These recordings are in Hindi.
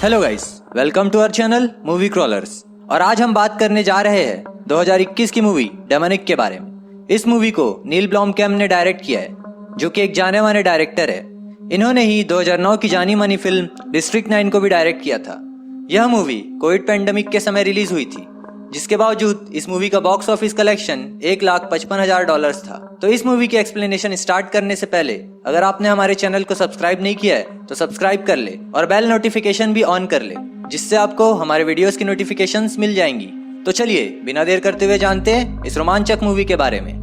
Hello guys, welcome to our channel Movie Crawlers. और आज हम बात करने जा रहे हैं 2021 की मूवी डेमोनिक के बारे में। इस मूवी को नील ब्लॉमकैम्प ने डायरेक्ट किया है, जो कि एक जाने माने डायरेक्टर है। इन्होंने ही 2009 की जानी मानी फिल्म डिस्ट्रिक्ट 9 को भी डायरेक्ट किया था। यह मूवी कोविड पेंडेमिक के समय रिलीज हुई थी, जिसके बावजूद इस मूवी का बॉक्स ऑफिस कलेक्शन $1,55,000 था। तो इस मूवी की एक्सप्लेनेशन स्टार्ट करने से पहले अगर आपने हमारे चैनल को सब्सक्राइब नहीं किया है तो सब्सक्राइब कर ले और बेल नोटिफिकेशन भी ऑन कर ले, जिससे आपको हमारे वीडियोस की नोटिफिकेशंस मिल जाएंगी। तो चलिए बिना देर करते हुए जानते हैं इस रोमांचक मूवी के बारे में।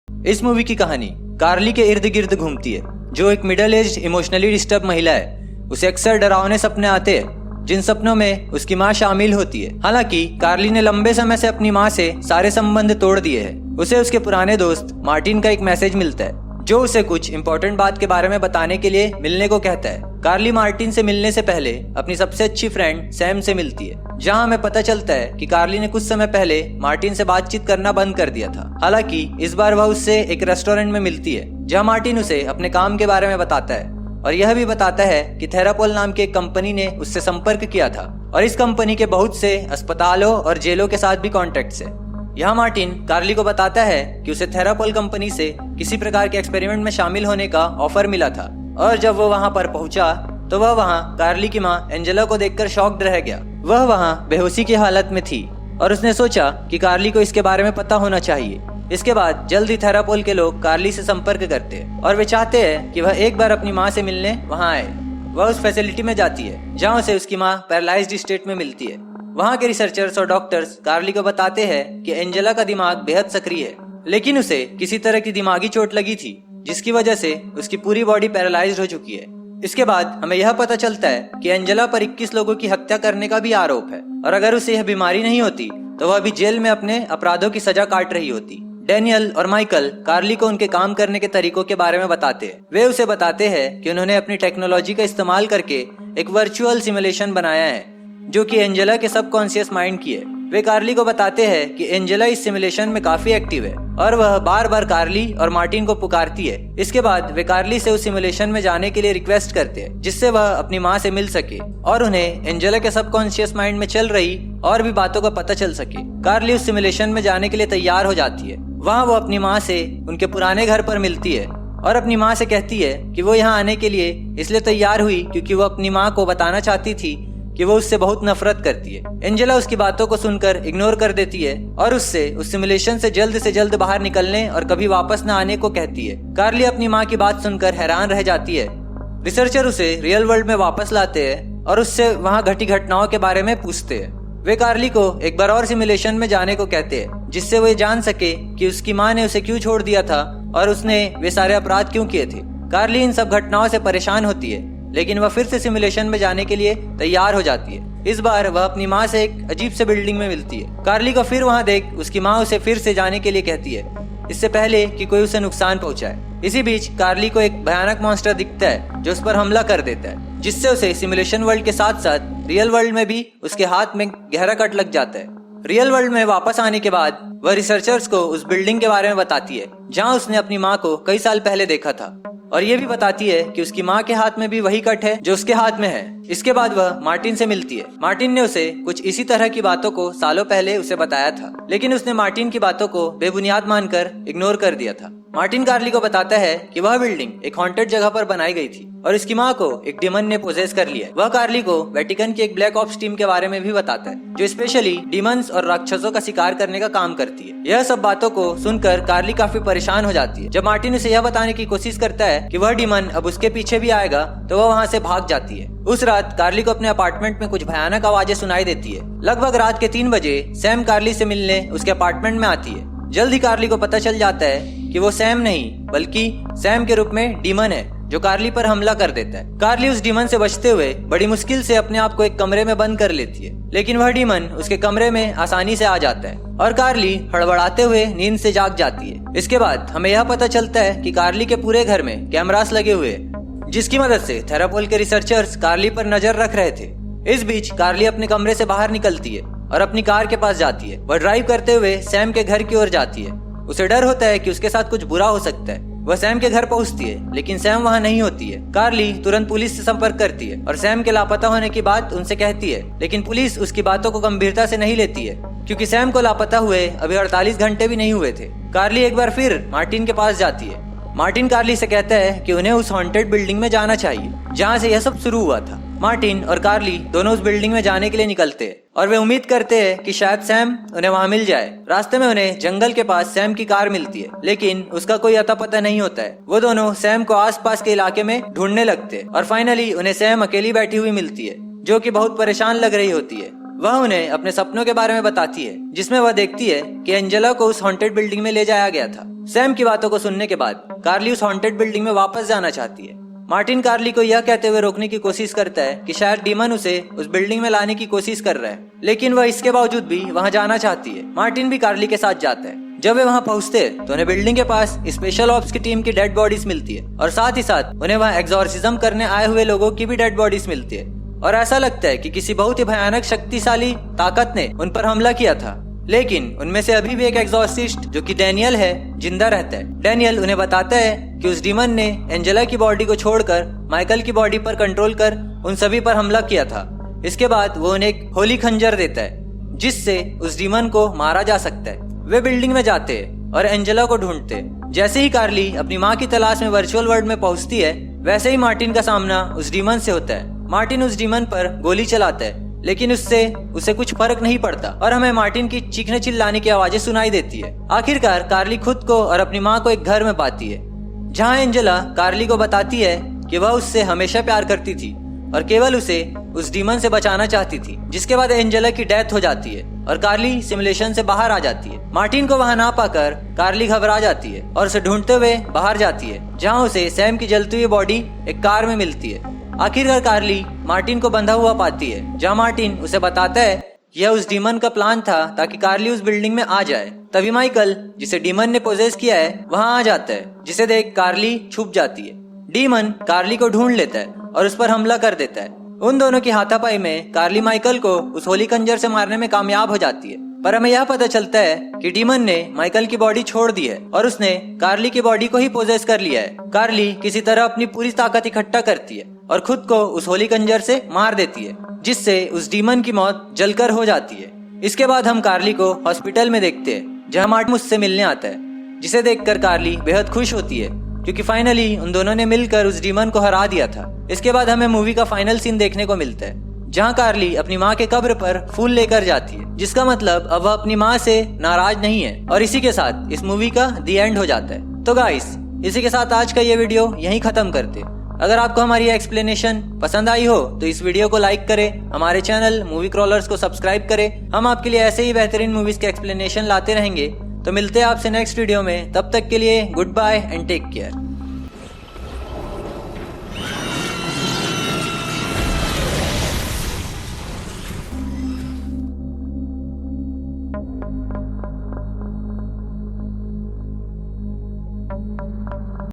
इस मूवी की कहानी कार्ली के इर्द गिर्द घूमती है, जो एक मिडिल एज्ड इमोशनली डिस्टर्ब महिला है। उसे अक्सर डरावने सपने आते हैं, जिन सपनों में उसकी माँ शामिल होती है। हालांकि कार्ली ने लंबे समय से अपनी माँ से सारे संबंध तोड़ दिए हैं। उसे उसके पुराने दोस्त मार्टिन का एक मैसेज मिलता है, जो उसे कुछ इंपॉर्टेंट बात के बारे में बताने के लिए मिलने को कहता है। कार्ली मार्टिन से मिलने से पहले अपनी सबसे अच्छी फ्रेंड सैम से मिलती है, जहां हमें पता चलता है कि कार्ली ने कुछ समय पहले मार्टिन से बातचीत करना बंद कर दिया था। हालांकि इस बार वह उससे एक रेस्टोरेंट में मिलती है, जहां मार्टिन उसे अपने काम के बारे में बताता है और यह भी बताता है कि थेरापोल नाम की एक कंपनी ने उससे संपर्क किया था और इस कंपनी के बहुत से अस्पतालों और जेलों के साथ भी कॉन्टेक्ट्स है। यहाँ मार्टिन कार्ली को बताता है कि उसे थेरापोल कंपनी से किसी प्रकार के एक्सपेरिमेंट में शामिल होने का ऑफर मिला था, और जब वो वहाँ पर पहुंचा तो वह वहाँ कार्ली की माँ एंजेला को देखकर शॉक्ड रह गया। वह वहाँ बेहोशी की हालत में थी और उसने सोचा कि कार्ली को इसके बारे में पता होना चाहिए। इसके बाद जल्द ही थेरापोल के लोग कार्ली से संपर्क करते हैं और वे चाहते हैं कि वह एक बार अपनी माँ से मिलने वहाँ आए। वह उस फैसिलिटी में जाती है जहाँ उसे उसकी माँ पैरालाइज्ड स्टेट में मिलती है। वहाँ के रिसर्चर्स और डॉक्टर्स कार्ली को बताते हैं कि एंजेला का दिमाग बेहद सक्रिय है, लेकिन उसे किसी तरह की दिमागी चोट लगी थी, जिसकी वजह से उसकी पूरी बॉडी पैरालाइज्ड हो चुकी है। इसके बाद हमें यह पता चलता है कि एंजेला पर 21 लोगों की हत्या करने का भी आरोप है, और अगर उसे यह बीमारी नहीं होती तो वह भी जेल में अपने अपराधों की सजा काट रही होती। डैनियल और माइकल कार्ली को उनके काम करने के तरीकों के बारे में बताते हैं। वे उसे बताते हैं कि उन्होंने अपनी टेक्नोलॉजी का इस्तेमाल करके एक वर्चुअल सिमुलेशन बनाया है, जो कि एंजेला के सबकॉन्शियस माइंड की है। वे कार्ली को बताते हैं कि एंजेला इस सिमुलेशन में काफी एक्टिव है और वह बार बार कार्ली और मार्टिन को पुकारती है। इसके बाद वे कार्ली से उस सिमुलेशन में जाने के लिए रिक्वेस्ट करते हैं, जिससे वह अपनी माँ से मिल सके और उन्हें एंजेला के सबकॉन्शियस माइंड में चल रही और भी बातों का पता चल सके। कार्ली उस सिमुलेशन में जाने के लिए तैयार हो जाती है। वहाँ वो अपनी माँ से उनके पुराने घर पर मिलती है और अपनी माँ से कहती है कि वो यहाँ आने के लिए इसलिए तैयार हुई क्योंकि वो अपनी माँ को बताना चाहती थी कि वो उससे बहुत नफरत करती है। एंजेला उसकी बातों को सुनकर इग्नोर कर देती है और उससे उस सिमुलेशन से जल्द बाहर निकलने और कभी वापस न आने को कहती है। कार्ली अपनी माँ की बात सुनकर हैरान रह जाती है। रिसर्चर उसे रियल वर्ल्ड में वापस लाते हैं और उससे वहाँ घटी घटनाओं के बारे में पूछते हैं। वे कार्ली को एक बार और सिमुलेशन में जाने को कहते हैं, जिससे वो जान सके कि उसकी माँ ने उसे क्यों छोड़ दिया था और उसने वे सारे अपराध क्यों किए थे। कार्ली इन सब घटनाओं से परेशान होती है, लेकिन वह फिर से सिमुलेशन में जाने के लिए तैयार हो जाती है। इस बार वह अपनी माँ से एक अजीब से बिल्डिंग में मिलती है। कार्ली को फिर वहाँ देख उसकी माँ उसे फिर से जाने के लिए कहती है, इससे पहले कि कोई उसे नुकसान पहुँचाए। इसी बीच कार्ली को एक भयानक मॉन्स्टर दिखता है, जो उस पर हमला कर देता है, जिससे उसे सिमुलेशन वर्ल्ड के साथ साथ रियल वर्ल्ड में भी उसके हाथ में गहरा कट लग जाता है। रियल वर्ल्ड में वापस आने के बाद वह रिसर्चर्स को उस बिल्डिंग के बारे में बताती है, जहाँ उसने अपनी माँ को कई साल पहले देखा था, और ये भी बताती है कि उसकी माँ के हाथ में भी वही कट है जो उसके हाथ में है। इसके बाद वह मार्टिन से मिलती है। मार्टिन ने उसे कुछ इसी तरह की बातों को सालों पहले उसे बताया था, लेकिन उसने मार्टिन की बातों को बेबुनियाद मानकर इग्नोर कर दिया था। मार्टिन कार्ली को बताता है कि वह बिल्डिंग एक हॉन्टेड जगह पर बनाई गई थी और इसकी माँ को एक डिमन ने पोजेस कर लिया। वह कार्ली को वेटिकन की एक ब्लैक ऑप्स टीम के बारे में भी बताता है, जो स्पेशली डिमंस और राक्षसों का शिकार करने का काम करती है। यह सब बातों को सुनकर कार्ली काफी परेशान हो जाती है। जब मार्टिन उसे यह बताने की कोशिश करता है कि वह डिमन अब उसके पीछे भी आएगा, तो वह वहाँ से भाग जाती है। उस रात कार्ली को अपने अपार्टमेंट में कुछ भयानक आवाजें सुनाई देती है। लगभग रात के 3 बजे सैम कार्ली से मिलने उसके अपार्टमेंट में आती है। जल्द ही कार्ली को पता चल जाता है कि वो सैम नहीं बल्कि सैम के रूप में डीमन है, जो कार्ली पर हमला कर देता है। कार्ली उस डीमन से बचते हुए बड़ी मुश्किल से अपने आप को एक कमरे में बंद कर लेती है, लेकिन वह डीमन उसके कमरे में आसानी से आ जाता है और कार्ली हड़बड़ाते हुए नींद से जाग जाती है। इसके बाद हमें यह पता चलता है कि कार्ली के पूरे घर में कैमरास लगे हुए हैं, जिसकी मदद से थेरापोल के रिसर्चर्स कार्ली पर नजर रख रहे थे। इस बीच कार्ली अपने कमरे से बाहर निकलती है और अपनी कार के पास जाती है। वह ड्राइव करते हुए सैम के घर की ओर जाती है। उसे डर होता है कि उसके साथ कुछ बुरा हो सकता है। वह सैम के घर पहुंचती है, लेकिन सैम वहां नहीं होती है। कार्ली तुरंत पुलिस से संपर्क करती है और सैम के लापता होने की बात उनसे कहती है, लेकिन पुलिस उसकी बातों को गंभीरता से नहीं लेती है, क्योंकि सैम को लापता हुए अभी 48 घंटे भी नहीं हुए थे। कार्ली एक बार फिर मार्टिन के पास जाती है। मार्टिन कार्ली से कहता है कि उन्हें उस हॉन्टेड बिल्डिंग में जाना चाहिए जहाँ से यह सब शुरू हुआ था। मार्टिन और कार्ली दोनों उस बिल्डिंग में जाने के लिए निकलते हैं और वे उम्मीद करते हैं कि शायद सैम उन्हें वहां मिल जाए। रास्ते में उन्हें जंगल के पास सैम की कार मिलती है, लेकिन उसका कोई अता पता नहीं होता है। वो दोनों सैम को आसपास के इलाके में ढूंढने लगते हैं और फाइनली उन्हें सैम अकेली बैठी हुई मिलती है, जो कि बहुत परेशान लग रही होती है। वह उन्हें अपने सपनों के बारे में बताती है, जिसमें वह देखती है कि एंजेला को उस हॉन्टेड बिल्डिंग में ले जाया गया था। सैम की बातों को सुनने के बाद कार्ली उस हॉन्टेड बिल्डिंग में वापस जाना चाहती है। मार्टिन कार्ली को यह कहते हुए रोकने की कोशिश करता है कि शायद डीमन उसे उस बिल्डिंग में लाने की कोशिश कर रहा है, लेकिन वह इसके बावजूद भी वहां जाना चाहती है। मार्टिन भी कार्ली के साथ जाता है। जब वे वहां पहुंचते हैं तो उन्हें बिल्डिंग के पास स्पेशल ऑप्स की टीम की डेड बॉडीज मिलती है और साथ ही साथ उन्हें वहां एग्जॉर्सिज्म करने आए हुए लोगों की भी डेड बॉडीज मिलती है और ऐसा लगता है कि किसी बहुत ही भयानक शक्तिशाली ताकत ने उन पर हमला किया था। लेकिन उनमें से अभी भी एक एग्जॉर्सिस्ट जो कि डैनियल है, जिंदा रहता है। डैनियल उन्हें बताता है कि उस डीमन ने एंजेला की बॉडी को छोड़कर माइकल की बॉडी पर कंट्रोल कर उन सभी पर हमला किया था। इसके बाद वो उन्हें एक होली खंजर देता है, जिससे उस डीमन को मारा जा सकता है। वे बिल्डिंग में जाते हैं और एंजेला को ढूंढते हैं। जैसे ही कार्ली अपनी माँ की तलाश में वर्चुअल वर्ल्ड में पहुंचती है, वैसे ही मार्टिन का सामना उस डीमन से होता है। मार्टिन उस डीमन पर गोली चलाता है, लेकिन उससे उसे कुछ फर्क नहीं पड़ता और हमें मार्टिन की चीखने चिल्लाने की आवाजें सुनाई देती है। आखिरकार कार्ली खुद को और अपनी माँ को एक घर में पाती है, जहाँ एंजेला कार्ली को बताती है कि वह उससे हमेशा प्यार करती थी और केवल उसे उस डीमन से बचाना चाहती थी। जिसके बाद एंजेला की डेथ हो जाती है और कार्ली सिमुलेशन से बाहर आ जाती है। मार्टिन को वहां ना पाकर कार्ली घबरा जाती है और उसे ढूंढते हुए बाहर जाती है, जहाँ उसे सैम की जलती हुई बॉडी एक कार में मिलती है। आखिरकार कार्ली मार्टिन को बंधा हुआ पाती है, जहाँ मार्टिन उसे बताता है कि यह उस डीमन का प्लान था ताकि कार्ली उस बिल्डिंग में आ जाए। तभी माइकल, जिसे डीमन ने पोजेस किया है, वहां आ जाता है, जिसे देख कार्ली छुप जाती है। डीमन कार्ली को ढूंढ लेता है और उस पर हमला कर देता है। उन दोनों की हाथापाई में कार्ली माइकल को उस होली खंजर से मारने में कामयाब हो जाती है, पर हमें यह पता चलता है कि डीमन ने माइकल की बॉडी छोड़ दी है और उसने कार्ली की बॉडी को ही पोजेस कर लिया है। कार्ली किसी तरह अपनी पूरी ताकत इकट्ठा करती है और खुद को उस होली खंजर से मार देती है, जिससे उस डीमन की मौत जलकर हो जाती है। इसके बाद हम कार्ली को हॉस्पिटल में देखते हैं, जहाँ मार्टिन उससे मिलने आता है, जिसे देखकर कार्ली बेहद खुश होती है, क्योंकि फाइनली उन दोनों ने मिलकर उस डीमन को हरा दिया था। इसके बाद हमें मूवी का फाइनल सीन देखने को मिलता है, जहाँ कार्ली अपनी माँ के कब्र पर फूल लेकर जाती है, जिसका मतलब अब वह अपनी माँ से नाराज नहीं है। और इसी के साथ इस मूवी का दी एंड हो जाता है। तो गाइस, इसी के साथ आज का ये वीडियो यहीं खत्म करते। अगर आपको हमारी एक्सप्लेनेशन पसंद आई हो तो इस वीडियो को लाइक करें, हमारे चैनल मूवी क्रॉलर्स को सब्सक्राइब करें। हम आपके लिए ऐसे ही बेहतरीन मूवीज के एक्सप्लेनेशन लाते रहेंगे। तो मिलते हैं आपसे नेक्स्ट वीडियो में, तब तक के लिए good bye and take care.